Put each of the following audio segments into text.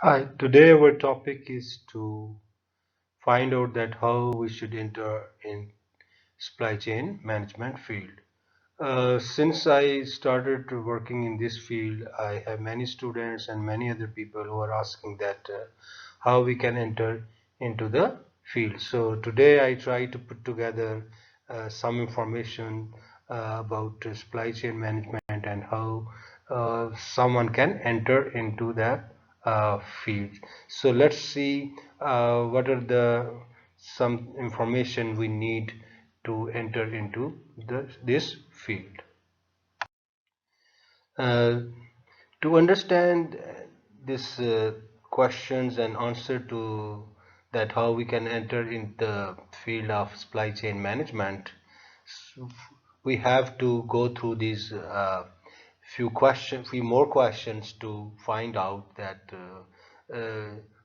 Hi, today our topic is to find out that how we should enter in supply chain management field. Since I started working in this field, I have many students and many other people who are asking that how we can enter into the field. So today I try to put together some information about supply chain management and how someone can enter into that field. So let's see what are the some information we need to enter into this field. Uh, to understand this questions and answer to that how we can enter in the field of supply chain management, we have to go through these few more questions to find out that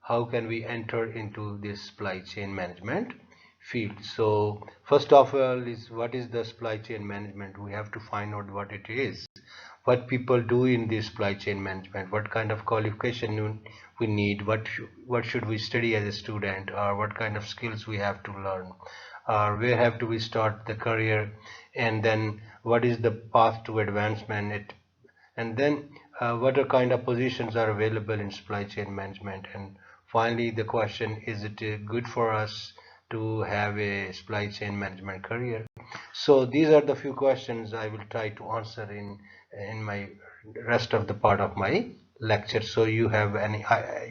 how can we enter into this supply chain management field. So first of all is what is the supply chain management. We have to find out what it is, what people do in this supply chain management, what kind of qualification we need, what should we study as a student, or what kind of skills we have to learn, or where have to we start the career, and then what is the path to advancement, and then what are kind of positions are available in supply chain management, and finally the question, is it good for us to have a supply chain management career. So these are the few questions I will try to answer in my rest of the part of my lecture, so you have an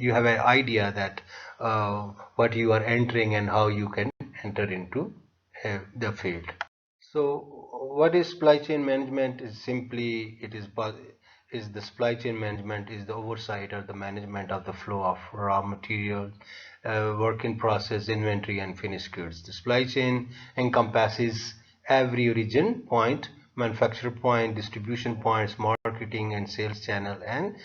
idea that what you are entering and how you can enter into the field. So what is supply chain management? Is simply is the supply chain management is the oversight or the management of the flow of raw materials, work in process, inventory, and finished goods. The supply chain encompasses every origin point, manufacturer point, distribution points, marketing and sales channel, and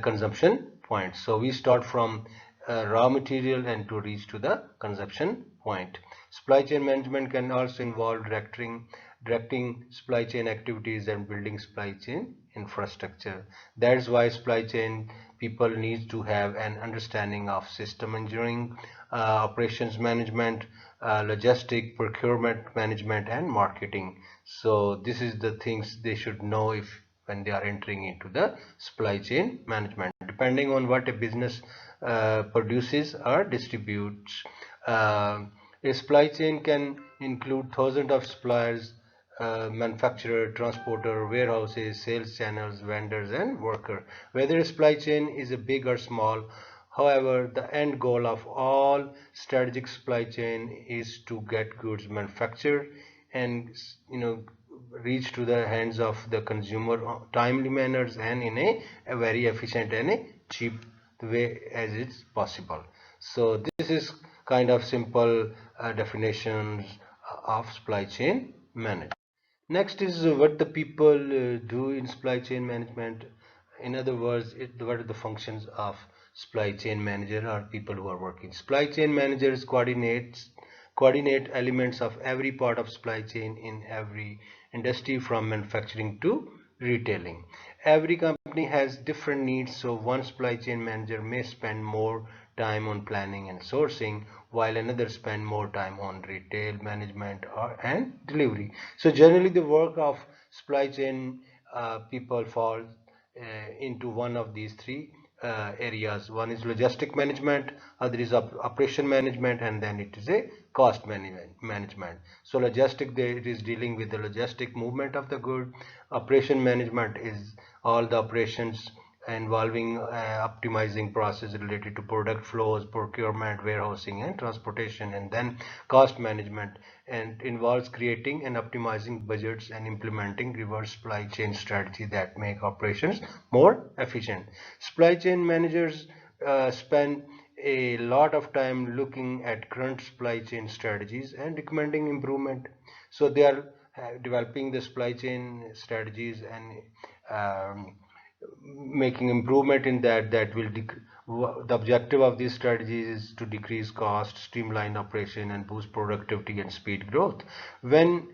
consumption points. So we start from raw material and to reach to the consumption point. Supply chain management can also involve directing supply chain activities and building supply chain infrastructure. That's why supply chain people need to have an understanding of system engineering, operations management, logistic, procurement management, and marketing. So this is the things they should know if when they are entering into the supply chain management. Depending on what a business produces or distributes, a supply chain can include thousands of suppliers, manufacturer, transporter, warehouses, sales channels, vendors, and worker. Whether a supply chain is a big or small, however, the end goal of all strategic supply chain is to get goods manufactured and reach to the hands of the consumer timely manners and in a very efficient and a cheap way as it's possible. So this is kind of simple definitions of supply chain management. Next is what the people do in supply chain management. In other words, what are the functions of supply chain manager or people who are working. Supply chain managers coordinate elements of every part of supply chain in every industry from manufacturing to retailing. Every company has different needs, so one supply chain manager may spend more time on planning and sourcing, while another spend more time on retail management and delivery. So generally the work of supply chain people falls into one of these three areas. One is logistic management, other is operation management, and then it is a cost management. So logistic, it is dealing with the logistic movement of the good. Operation management is all the operations involving optimizing process related to product flows, procurement, warehousing, and transportation. And then cost management and involves creating and optimizing budgets and implementing reverse supply chain strategy that make operations more efficient. Supply chain managers spend a lot of time looking at current supply chain strategies and recommending improvement. So they are developing the supply chain strategies and making improvement in that will the objective of these strategies is to decrease cost, streamline operation, and boost productivity and speed growth. When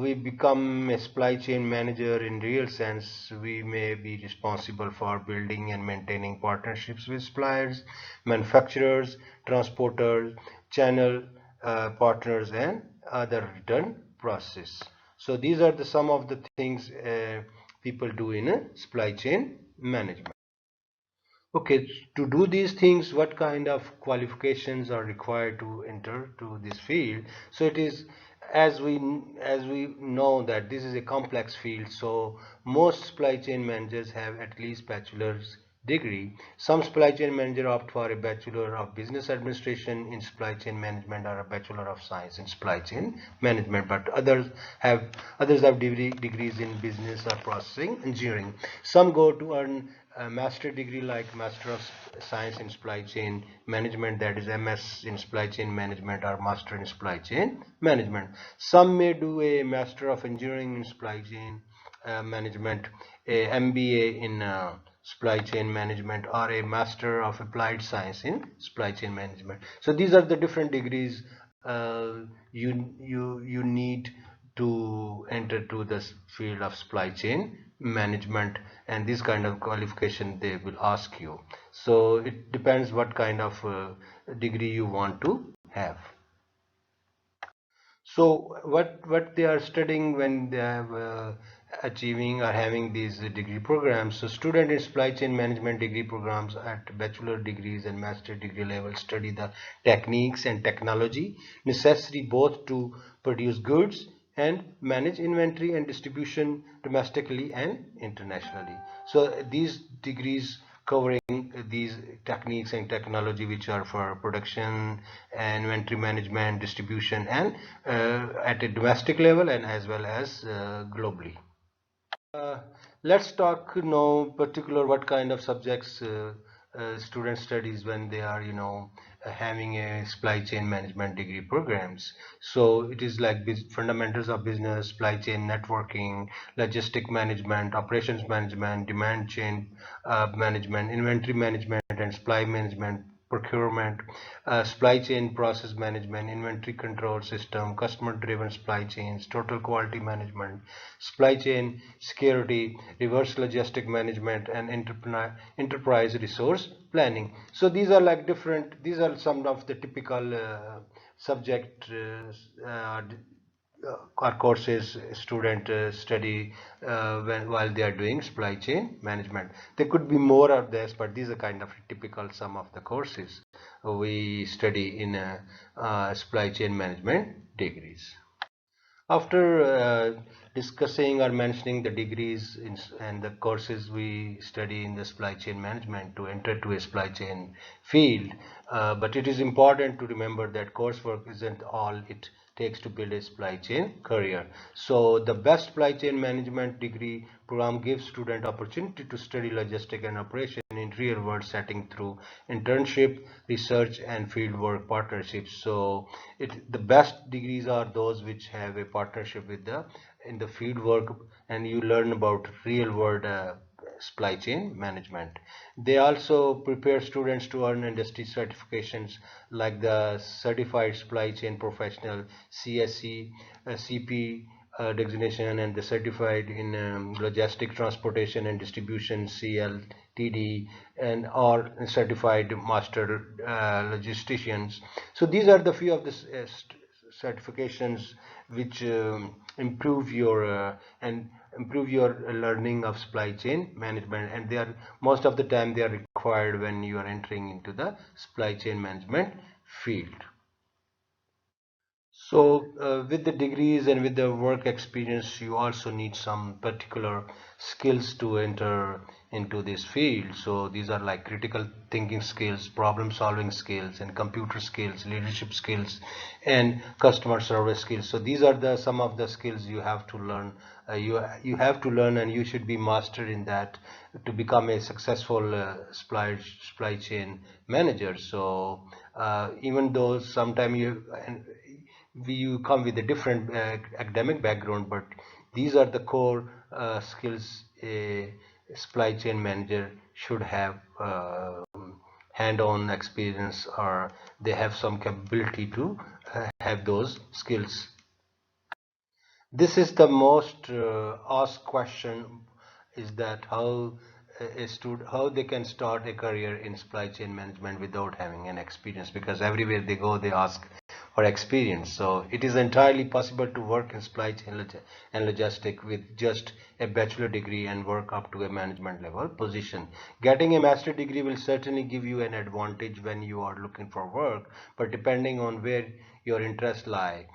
we become a supply chain manager in real sense, we may be responsible for building and maintaining partnerships with suppliers, manufacturers, transporters, channel partners, and other return process. So these are the some of the things people do in a supply chain management. Okay, to do these things, what kind of qualifications are required to enter to this field? So it is, as we know that this is a complex field, so most supply chain managers have at least bachelor's degree. Some supply chain manager opt for a Bachelor of Business Administration in Supply Chain Management or a Bachelor of Science in Supply Chain Management, but others have degrees in Business or Processing Engineering. Some go to earn a master degree like Master of Science in Supply Chain Management, that is MS in Supply Chain Management or Master in Supply Chain Management. Some may do a Master of Engineering in Supply Chain Management, a MBA in Supply Chain Management, or a Master of Applied Science in Supply Chain Management. So these are the different degrees you need to enter to this field of supply chain management, and this kind of qualification they will ask you. So it depends what kind of degree you want to have. So what they are studying when they have achieving or having these degree programs. So student in supply chain management degree programs at bachelor degrees and master degree level study the techniques and technology necessary both to produce goods and manage inventory and distribution domestically and internationally. So these degrees covering these techniques and technology which are for production, inventory management, distribution, and at a domestic level and as well as globally. Uh, let's talk now particular what kind of subjects student studies when they are having a supply chain management degree programs. So it is like fundamentals of business, supply chain networking, logistic management, operations management, demand chain management, inventory management, and supply management, procurement, supply chain process management, inventory control system, customer driven supply chains, total quality management, supply chain security, reverse logistic management, and enterprise resource planning. So these are like different, these are some of the typical subject or courses student study while they are doing supply chain management. There could be more of this, but these are kind of typical some of the courses we study in supply chain management degrees. After discussing or mentioning the degrees and the courses we study in the supply chain management to enter to a supply chain field, but it is important to remember that coursework isn't all it takes to build a supply chain career. So the best supply chain management degree program gives student opportunity to study logistic and operation in real world setting through internship, research, and fieldwork partnerships. So the best degrees are those which have a partnership with the in the field work, and you learn about real world supply chain management. They also prepare students to earn industry certifications like the Certified Supply Chain Professional CSC, CP designation, and the Certified in Logistic Transportation and Distribution CLTD, and or Certified Master Logisticians. So these are the few of the certifications which improve your and improve your learning of supply chain management, and they are most of the time they are required when you are entering into the supply chain management field. So with the degrees and with the work experience, you also need some particular skills to enter into this field. So these are like critical thinking skills, problem solving skills, and computer skills, leadership skills, and customer service skills. So these are the some of the skills you have to learn. You have to learn, and you should be mastered in that to become a successful supply chain manager. So even though sometimes you come with a different academic background, but these are the core skills a supply chain manager should have hand-on experience, or they have some capability to have those skills. This is the most asked question, is that how they can start a career in supply chain management without having an experience, because everywhere they go they ask for experience. So it is entirely possible to work in supply chain and logistics with just a bachelor degree and work up to a management level position. Getting a master degree will certainly give you an advantage when you are looking for work, but depending on where your interests lie.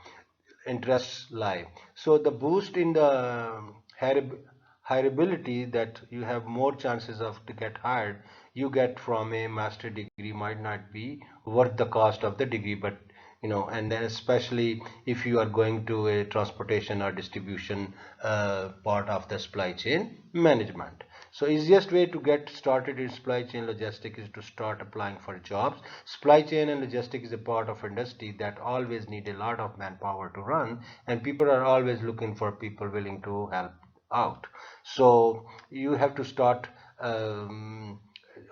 So the boost in the hireability, that you have more chances of to get hired, you get from a master degree might not be worth the cost of the degree. But and then especially if you are going to a transportation or distribution part of the supply chain management. So easiest way to get started in supply chain logistics is to start applying for jobs. Supply chain and logistics is a part of industry that always need a lot of manpower to run, and people are always looking for people willing to help out. So you have to start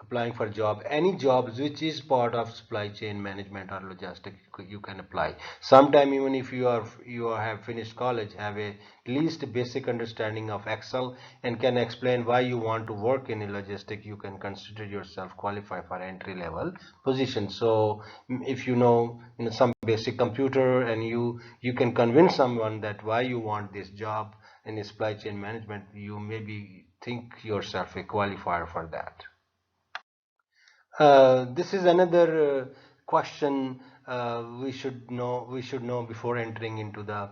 applying for job. Any jobs which is part of supply chain management or logistics, you can apply. Sometime even if you have finished college, have a least basic understanding of Excel, and can explain why you want to work in a logistic, you can consider yourself qualified for entry level position. So if you know some basic computer, and you can convince someone that why you want this job in supply chain management, you maybe think yourself a qualifier for that. This is another question we should know before entering into the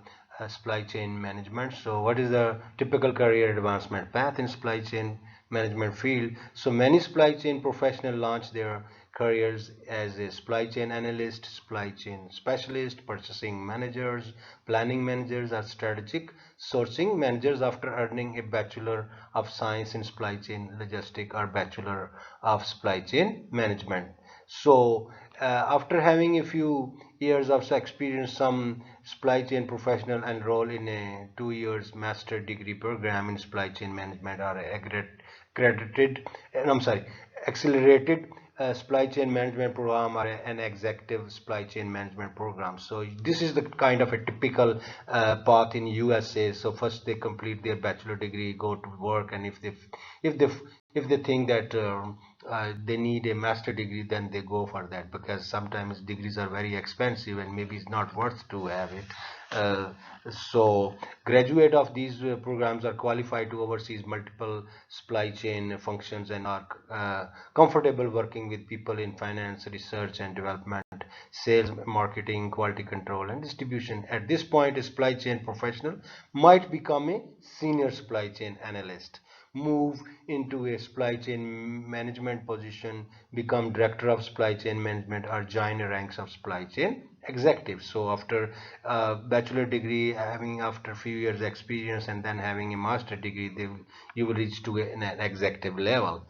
supply chain management. So what is the typical career advancement path in supply chain management field? So many supply chain professionals launch their careers as a supply chain analyst, supply chain specialist, purchasing managers, planning managers, or strategic sourcing managers after earning a Bachelor of Science in supply chain logistics or Bachelor of supply chain management. So after having a few years of experience, some supply chain professional enroll in a 2 years master degree program in supply chain management, or accredited, I'm sorry, accelerated supply chain management program, or an executive supply chain management program. So this is the kind of a typical path in USA. So first they complete their bachelor degree, go to work, and if they if they think that they need a master degree, then they go for that, because sometimes degrees are very expensive and maybe it's not worth to have it. So graduate of these programs are qualified to oversee multiple supply chain functions, and are comfortable working with people in finance, research and development, sales, marketing, quality control and distribution. At this point, a supply chain professional might become a senior supply chain analyst, move into a supply chain management position, become director of supply chain management, or join the ranks of supply chain executive. So after bachelor degree, having after a few years experience, and then having a master degree, you will reach to an executive level.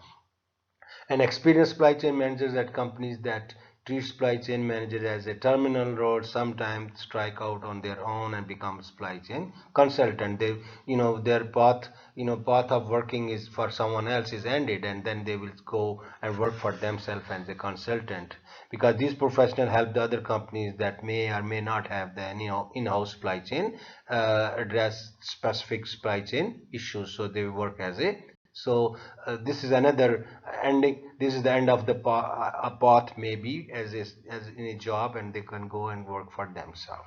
And experienced supply chain managers at companies that treat supply chain managers as a terminal role sometimes strike out on their own and become supply chain consultant. Their path of working is for someone else is ended, and then they will go and work for themselves as a consultant, because these professionals help the other companies that may or may not have the in-house supply chain address specific supply chain issues. So they work as a so this is another ending. This is the end of the path, maybe as in a job, and they can go and work for themselves.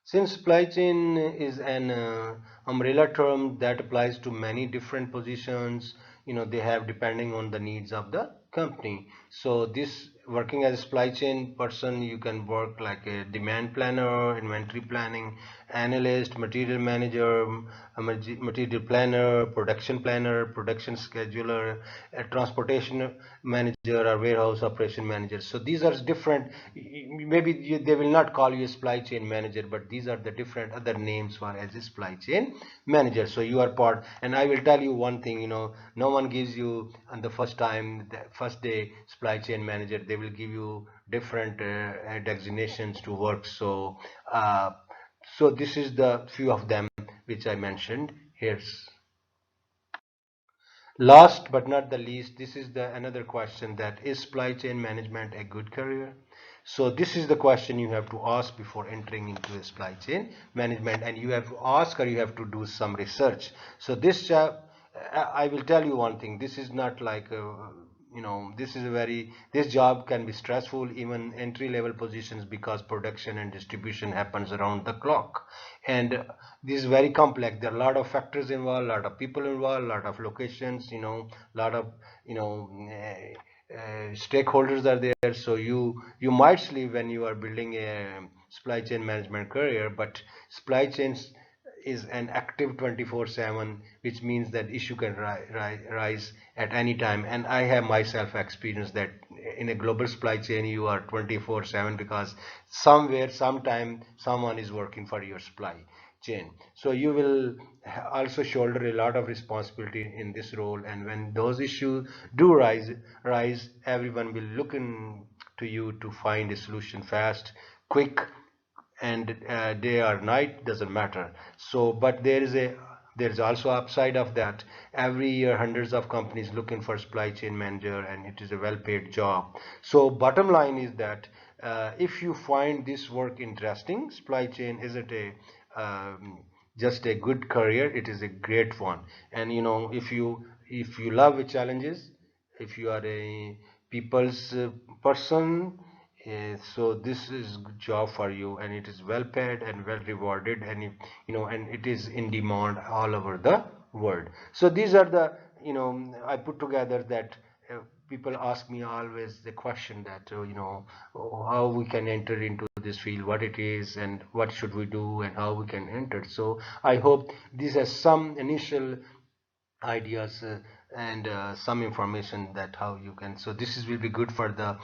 Since supply chain is an umbrella term that applies to many different positions, they have depending on the needs of the company. So this working as a supply chain person, you can work like a demand planner, inventory planning analyst, material manager, material planner, production scheduler, a transportation manager, or warehouse operation manager. So these are different. Maybe they will not call you a supply chain manager, but these are the different other names for as a supply chain manager. So you are part. And I will tell you one thing. No one gives you on the first time, the first day supply chain manager. They will give you different designations to work. So this is the few of them which I mentioned. Here's last but not the least, this is the another question, that is supply chain management a good career? So this is the question you have to ask before entering into a supply chain management, and you have to ask or you have to do some research. So this I will tell you one thing, this is not like this is a very, this job can be stressful, even entry level positions, because production and distribution happens around the clock, and this is very complex. There are a lot of factors involved, a lot of people involved, a lot of locations, a lot of stakeholders are there. So you might sleep when you are building a supply chain management career, but supply chains is an active 24/7, which means that issue can rise at any time. And I have myself experienced that in a global supply chain you are 24/7, because somewhere sometime someone is working for your supply chain. So you will also shoulder a lot of responsibility in this role, and when those issues do rise, everyone will look in to you to find a solution fast, quick, and day or night doesn't matter. So but there's also upside of that. Every year hundreds of companies looking for supply chain manager, and it is a well-paid job. So bottom line is that if you find this work interesting, supply chain isn't a just a good career, it is a great one. And if you love the challenges, if you are a people's person, so this is job for you, and it is well paid and well rewarded, and and it is in demand all over the world. So these are the, I put together that people ask me always the question that how we can enter into this field, what it is, and what should we do, and how we can enter. So I hope this has some initial ideas and some information that how you can. So this is will be good for the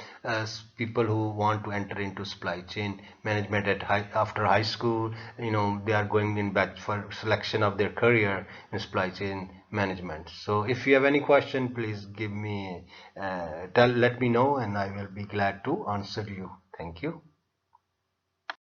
people who want to enter into supply chain management at after high school. They are going in batch for selection of their career in supply chain management. So if you have any question, please give me let me know, and I will be glad to answer you. Thank you.